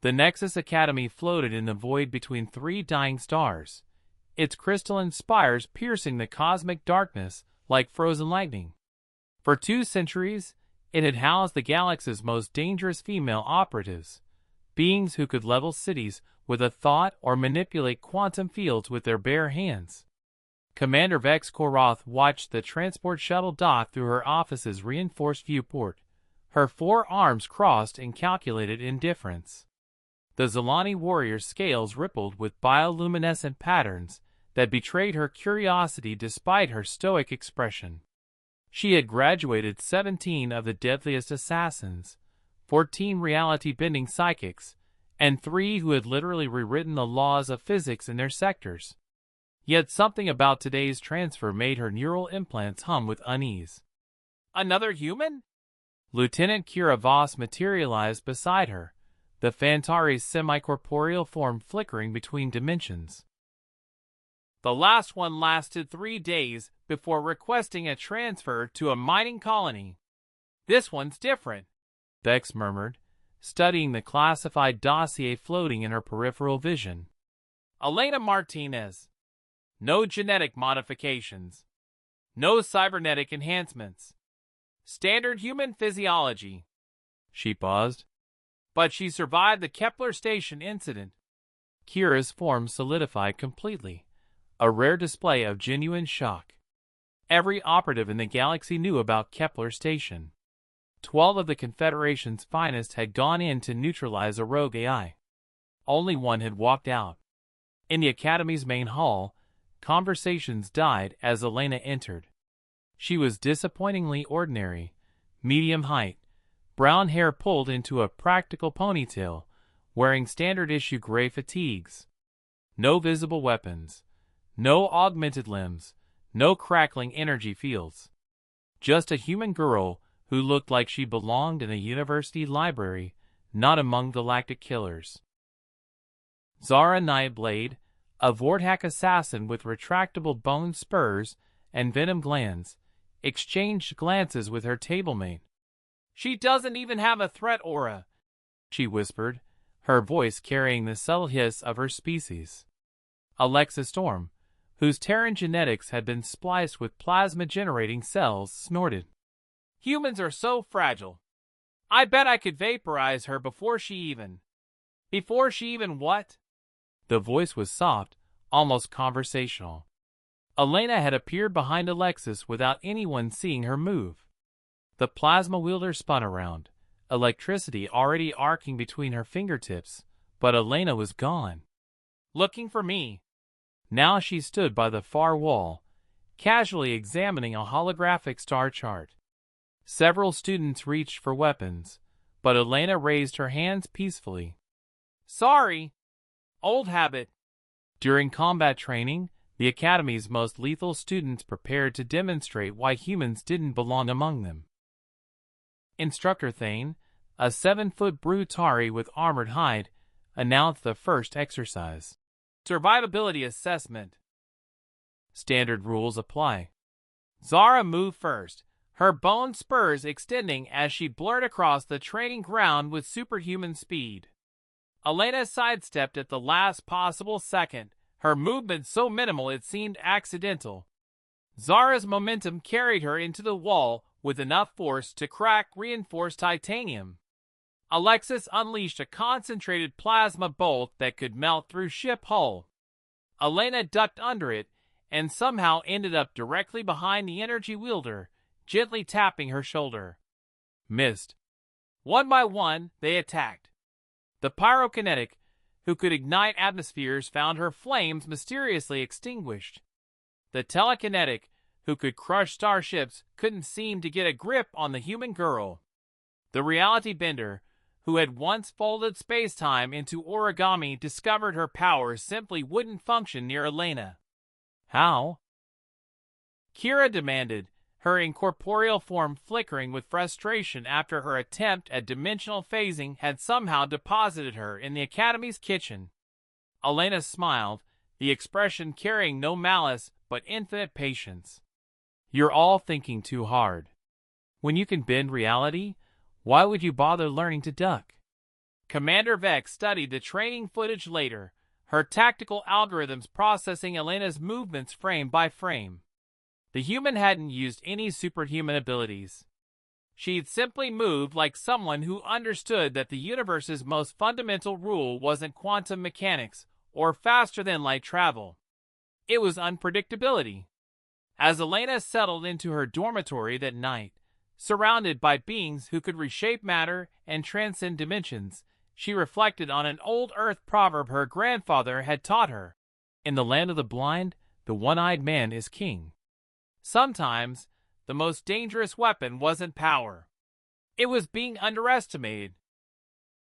The Nexus Academy floated in the void between three dying stars, its crystalline spires piercing the cosmic darkness like frozen lightning. For 2 centuries, it had housed the galaxy's most dangerous female operatives, beings who could level cities with a thought or manipulate quantum fields with their bare hands. Commander Vex Koroth watched the transport shuttle dock through her office's reinforced viewport, her 4 arms crossed in calculated indifference. The Zilani warrior's scales rippled with bioluminescent patterns that betrayed her curiosity despite her stoic expression. She had graduated 17 of the deadliest assassins, 14 reality-bending psychics, and 3 who had literally rewritten the laws of physics in their sectors. Yet something about today's transfer made her neural implants hum with unease. Another human? Lieutenant Kira Voss materialized beside her, the Fantari's semi-corporeal form flickering between dimensions. The last one lasted 3 days before requesting a transfer to a mining colony. This one's different, Vex murmured, studying the classified dossier floating in her peripheral vision. Elena Martinez. No genetic modifications. No cybernetic enhancements. Standard human physiology. She paused. But she survived the Kepler station incident. Kira's form solidified completely, a rare display of genuine shock. Every operative in the galaxy knew about Kepler station. 12 of the Confederation's finest had gone in to neutralize a rogue AI. Only one had walked out. In the Academy's main hall, conversations died as Elena entered. She was disappointingly ordinary, medium height, brown hair pulled into a practical ponytail, wearing standard-issue gray fatigues. No visible weapons, no augmented limbs, no crackling energy fields. Just a human girl who looked like she belonged in a university library, not among galactic killers. Zara Nightblade, a Vorthack assassin with retractable bone spurs and venom glands, exchanged glances with her tablemate. She doesn't even have a threat aura, she whispered, her voice carrying the subtle hiss of her species. Alexa Storm, whose Terran genetics had been spliced with plasma-generating cells, snorted. Humans are so fragile. I bet I could vaporize her before she even what? The voice was soft, almost conversational. Elena had appeared behind Alexis without anyone seeing her move. The plasma wielder spun around, electricity already arcing between her fingertips, but Elena was gone. Looking for me. Now she stood by the far wall, casually examining a holographic star chart. Several students reached for weapons, but Elena raised her hands peacefully. Sorry. Old habit. During combat training, the Academy's most lethal students prepared to demonstrate why humans didn't belong among them. Instructor Thane, a 7-foot Brutari with armored hide, announced the first exercise. Survivability assessment. Standard rules apply. Zara moved first, her bone spurs extending as she blurred across the training ground with superhuman speed. Elena sidestepped at the last possible second, her movement so minimal it seemed accidental. Zara's momentum carried her into the wall with enough force to crack reinforced titanium. Alexis unleashed a concentrated plasma bolt that could melt through ship hull. Elena ducked under it and somehow ended up directly behind the energy wielder, gently tapping her shoulder. Missed. One by one, they attacked. The pyrokinetic, who could ignite atmospheres, found her flames mysteriously extinguished. The telekinetic, who could crush starships, couldn't seem to get a grip on the human girl. The reality bender, who had once folded space-time into origami, discovered her powers simply wouldn't function near Elena. How? Kira demanded, her incorporeal form flickering with frustration after her attempt at dimensional phasing had somehow deposited her in the Academy's kitchen. Elena smiled, the expression carrying no malice but infinite patience. You're all thinking too hard. When you can bend reality, why would you bother learning to duck? Commander Vex studied the training footage later, her tactical algorithms processing Elena's movements frame by frame. The human hadn't used any superhuman abilities. She'd simply moved like someone who understood that the universe's most fundamental rule wasn't quantum mechanics or faster-than-light travel. It was unpredictability. As Elena settled into her dormitory that night, surrounded by beings who could reshape matter and transcend dimensions, she reflected on an old Earth proverb her grandfather had taught her. In the land of the blind, the one-eyed man is king. Sometimes, the most dangerous weapon wasn't power. It was being underestimated.